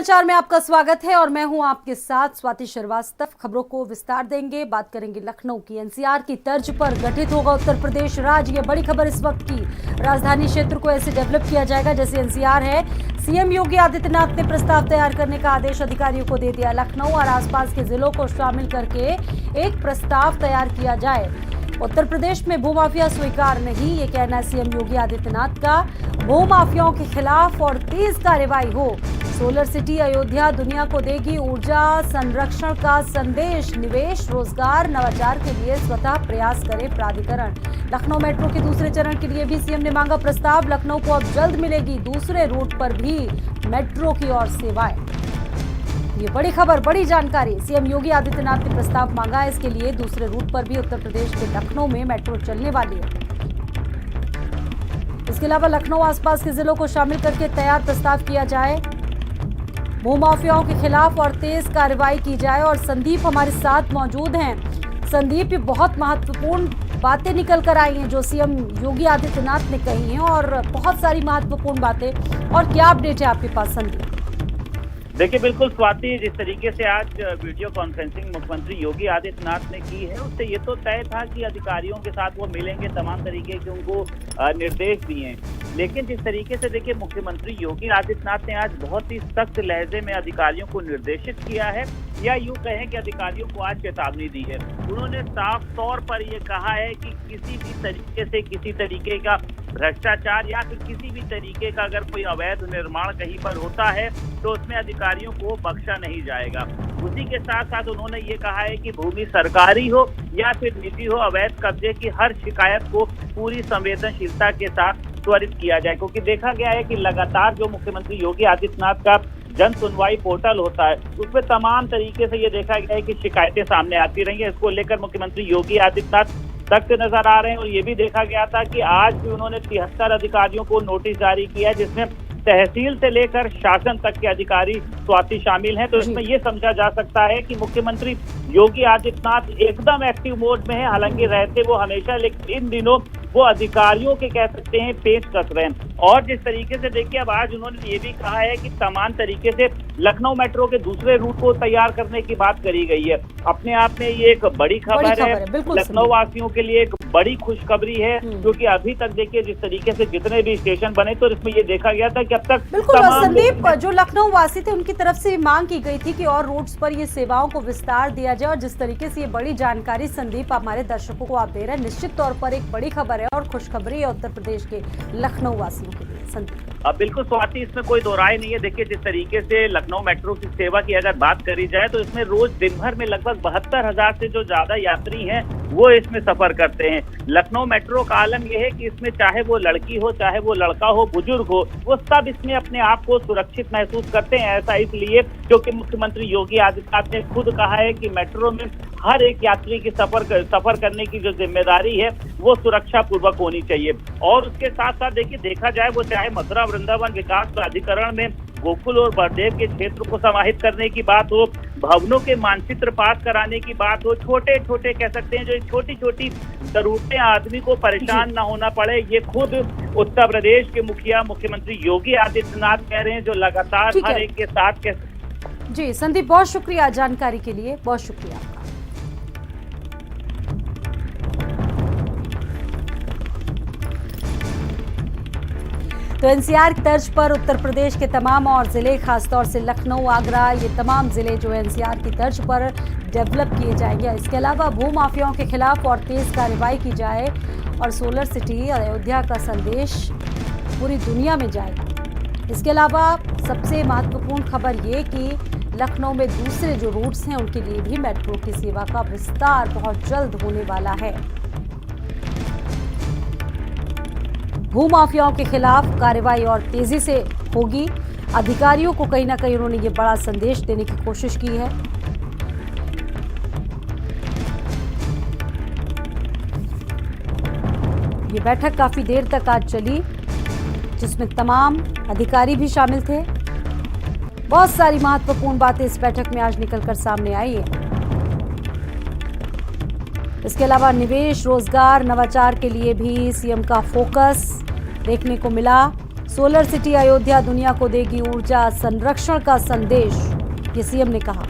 समाचार में आपका स्वागत है और मैं हूं आपके साथ स्वाति श्रीवास्तव। खबरों को विस्तार देंगे, बात करेंगे लखनऊ की। एनसीआर की तर्ज पर गठित होगा उत्तर प्रदेश राज्य, ये बड़ी खबर इस वक्त की। राजधानी क्षेत्र को ऐसे डेवलप किया जाएगा जैसे एनसीआर है। सीएम योगी आदित्यनाथ ने प्रस्ताव तैयार करने का आदेश अधिकारियों को दे दिया। लखनऊ और आसपास के जिलों को शामिल करके एक प्रस्ताव तैयार किया जाए। उत्तर प्रदेश में भूमाफिया स्वीकार नहीं, ये कहना है सीएम योगी आदित्यनाथ का। भूमाफियाओं के खिलाफ और तेज कार्रवाई हो। सोलर सिटी अयोध्या दुनिया को देगी ऊर्जा संरक्षण का संदेश। निवेश, रोजगार, नवाचार के लिए स्वतः प्रयास करे प्राधिकरण। लखनऊ मेट्रो के दूसरे चरण के लिए भी सीएम ने मांगा प्रस्ताव। लखनऊ को अब जल्द मिलेगी दूसरे रूट पर भी मेट्रो की और सेवाएं। ये बड़ी खबर, बड़ी जानकारी। सीएम योगी आदित्यनाथ ने प्रस्ताव मांगा है, इसके लिए दूसरे रूट पर भी उत्तर प्रदेश के लखनऊ में मेट्रो चलने वाली है। इसके अलावा लखनऊ आसपास के जिलों को शामिल करके तैयार प्रस्ताव किया जाए। भूमाफियाओं के खिलाफ और तेज कार्रवाई की जाए। और संदीप हमारे साथ मौजूद हैं। संदीप, ये बहुत महत्वपूर्ण बातें निकल कर आई हैं जो सीएम योगी आदित्यनाथ ने कही हैं, और बहुत सारी महत्वपूर्ण बातें। और क्या अपडेट है आपके पास संदीप? देखिए, बिल्कुल स्वाति, जिस तरीके से आज वीडियो कॉन्फ्रेंसिंग मुख्यमंत्री योगी आदित्यनाथ ने की है, उससे ये तो तय था कि अधिकारियों के साथ वो मिलेंगे, तमाम तरीके के उनको निर्देश दिए। लेकिन जिस तरीके से देखिए मुख्यमंत्री योगी आदित्यनाथ ने आज बहुत ही सख्त लहजे में अधिकारियों को निर्देशित किया है, या यूं कहें कि अधिकारियों को आज चेतावनी दी है। उन्होंने साफ तौर पर यह कहा है कि किसी भी तरीके से किसी तरीके का भ्रष्टाचार या फिर किसी भी तरीके का अगर कोई अवैध निर्माण कहीं पर होता है तो उसमें अधिकारियों को बख्शा नहीं जाएगा। उसी के साथ साथ उन्होंने ये कहा है कि भूमि सरकारी हो या फिर निजी हो, अवैध कब्जे की हर शिकायत को पूरी संवेदनशीलता के साथ त्वरित किया जाए। क्योंकि देखा गया है कि लगातार जो मुख्यमंत्री योगी आदित्यनाथ का जन सुनवाई पोर्टल होता है उसमें तमाम तरीके से ये देखा गया है कि शिकायतें सामने आती रही है। इसको लेकर मुख्यमंत्री योगी आदित्यनाथ सख्त नजर आ रहे हैं। और ये भी देखा गया था कि आज भी उन्होंने 73 अधिकारियों को नोटिस जारी किया, जिसमें तहसील से लेकर शासन तक के अधिकारी स्वाति शामिल हैं। तो इसमें यह समझा जा सकता है कि मुख्यमंत्री योगी आदित्यनाथ एकदम एक्टिव मोड में है। हालांकि रहते वो हमेशा, लेकिन इन दिनों वो अधिकारियों के कह सकते हैं पेच कस रहे हैं। और जिस तरीके से देखिए अब आज उन्होंने ये भी कहा है कि समान तरीके से लखनऊ मेट्रो के दूसरे रूट को तैयार करने की बात करी गई है। अपने आप में ये एक बड़ी खबर है। लखनऊ वासियों के लिए एक बड़ी खुशखबरी है, क्योंकि अभी तक देखिए जिस तरीके से जितने भी स्टेशन बने तो इसमें ये देखा गया था कि अब तक बिल्कुल संदीप, जो लखनऊ वासी थे उनकी तरफ से मांग की गई थी कि और रूट्स पर ये सेवाओं को विस्तार दिया जाए। और जिस तरीके से ये बड़ी जानकारी संदीप हमारे दर्शकों को आप दे रहे हैं, निश्चित तौर पर एक बड़ी खबर है और खुशखबरी है उत्तर प्रदेश के लखनऊ वासियों के लिए। संदीप, अब बिल्कुल स्वाति, इसमें कोई दो राय नहीं है। देखिए जिस तरीके से लखनऊ मेट्रो की सेवा की अगर बात करी जाए तो इसमें रोज दिन भर में लगभग 72,000 से जो ज्यादा यात्री हैं वो इसमें सफर करते हैं। लखनऊ मेट्रो का आलम यह है कि इसमें चाहे वो लड़की हो, चाहे वो लड़का हो, बुजुर्ग हो, वो सब इसमें अपने आप को सुरक्षित महसूस करते हैं। ऐसा इसलिए क्योंकि मुख्यमंत्री योगी आदित्यनाथ ने खुद कहा है कि मेट्रो में हर एक यात्री की सफर करने की जो जिम्मेदारी है वो सुरक्षा पूर्वक होनी चाहिए। और उसके साथ साथ देखिए देखा जाए वो चाहे मथुरा वृंदावन विकास प्राधिकरण में गोकुल और बलदेव के क्षेत्र को समाहित करने की बात हो, भवनों के मानचित्र पास कराने की बात हो, छोटे छोटे कह सकते हैं जो छोटी छोटी जरूरतें आदमी को परेशान ना होना पड़े, ये खुद उत्तर प्रदेश के मुखिया मुख्यमंत्री योगी आदित्यनाथ कह रहे हैं, जो लगातार हर एक के साथ जी संदीप, बहुत शुक्रिया जानकारी के लिए, बहुत शुक्रिया आपका। तो एनसीआर की तर्ज पर उत्तर प्रदेश के तमाम और जिले, खासतौर से लखनऊ, आगरा, ये तमाम जिले जो एनसीआर की तर्ज पर डेवलप किए जाएंगे। इसके अलावा भूमाफियाओं के खिलाफ और तेज कार्रवाई की जाए और सोलर सिटी अयोध्या का संदेश पूरी दुनिया में जाएगा। इसके अलावा सबसे महत्वपूर्ण खबर ये कि लखनऊ में दूसरे जो रूट्स हैं उनके लिए भी मेट्रो की सेवा का विस्तार बहुत जल्द होने वाला है। भूमाफियाओं के खिलाफ कार्रवाई और तेजी से होगी। अधिकारियों को कहीं ना कहीं उन्होंने ये बड़ा संदेश देने की कोशिश की है। ये बैठक काफी देर तक आज चली, जिसमें तमाम अधिकारी भी शामिल थे। बहुत सारी महत्वपूर्ण बातें इस बैठक में आज निकलकर सामने आई है। इसके अलावा निवेश, रोजगार, नवाचार के लिए भी सीएम का फोकस देखने को मिला। सोलर सिटी अयोध्या दुनिया को देगी ऊर्जा संरक्षण का संदेश, ये सीएम ने कहा।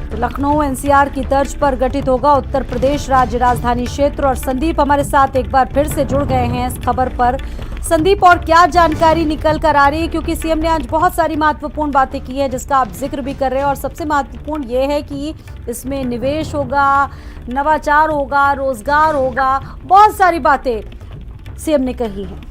तो लखनऊ एनसीआर की तर्ज पर गठित होगा उत्तर प्रदेश राज्य राजधानी क्षेत्र। और संदीप हमारे साथ एक बार फिर से जुड़ गए हैं इस खबर पर। संदीप, और क्या जानकारी निकल कर आ रही है, क्योंकि सीएम ने आज बहुत सारी महत्वपूर्ण बातें की हैं जिसका आप जिक्र भी कर रहे हैं, और सबसे महत्वपूर्ण ये है कि इसमें निवेश होगा, नवाचार होगा, रोजगार होगा, बहुत सारी बातें सीएम ने कही हैं।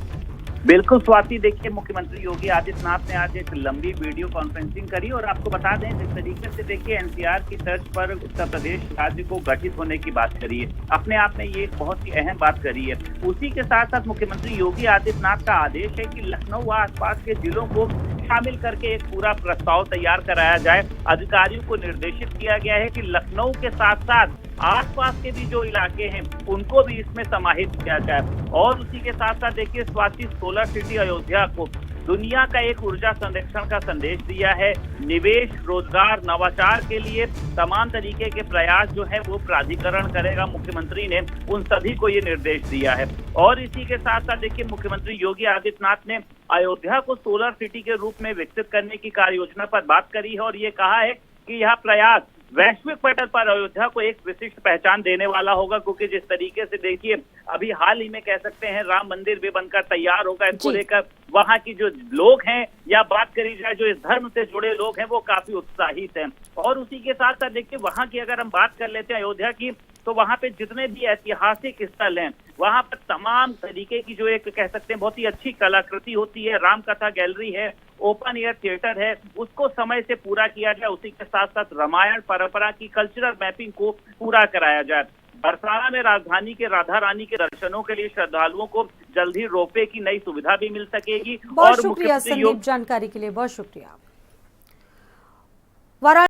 बिल्कुल स्वाति, देखिए मुख्यमंत्री योगी आदित्यनाथ ने आज एक लंबी वीडियो कॉन्फ्रेंसिंग करी और आपको बता दें जिस तरीके से देखिए एनसीआर की तर्ज पर उत्तर प्रदेश राज्य को गठित होने की बात करी है, अपने आप में ये एक बहुत ही अहम बात करी है। उसी के साथ साथ मुख्यमंत्री योगी आदित्यनाथ का आदेश है कि लखनऊ व आसपास के जिलों को शामिल करके एक पूरा प्रस्ताव तैयार कराया जाए। अधिकारियों को निर्देशित किया गया है कि लखनऊ के साथ साथ आसपास के भी जो इलाके हैं उनको भी इसमें समाहित किया जाए। और उसी के साथ साथ देखिए स्वाति, सोलर सिटी अयोध्या को दुनिया का एक ऊर्जा संरक्षण का संदेश दिया है। निवेश, रोजगार, नवाचार के लिए तमाम तरीके के प्रयास जो है वो प्राधिकरण करेगा। मुख्यमंत्री ने उन सभी को ये निर्देश दिया है। और इसी के साथ साथ देखिए मुख्यमंत्री योगी आदित्यनाथ ने अयोध्या को सोलर सिटी के रूप में विकसित करने की कार्य योजना पर बात करी है और ये कहा है कि यह प्रयास वैश्विक पटल पर अयोध्या को एक विशिष्ट पहचान देने वाला होगा, क्योंकि जिस तरीके से देखिए अभी हाल ही में कह सकते हैं राम मंदिर भी बनकर तैयार होगा, इसको लेकर वहां की जो लोग हैं या बात करी जाए जो इस धर्म से जुड़े लोग हैं वो काफी उत्साहित हैं। और उसी के साथ साथ देखिए वहां की अगर हम बात कर लेते हैं अयोध्या की, तो वहां पे जितने भी ऐतिहासिक स्थल हैं वहां पर तमाम तरीके की जो एक कह सकते हैं बहुत ही अच्छी कलाकृति होती है, राम कथा गैलरी है, ओपन एयर थिएटर है, उसको समय से पूरा किया जाए। उसी के साथ साथ रामायण परंपरा की कल्चरल मैपिंग को पूरा कराया जाए। बरसाना में राजधानी के राधा रानी के दर्शनों के लिए श्रद्धालुओं को जल्द ही रोपवे की नई सुविधा भी मिल सकेगी। बहुत शुक्रिया संदीप, जानकारी के लिए बहुत शुक्रिया।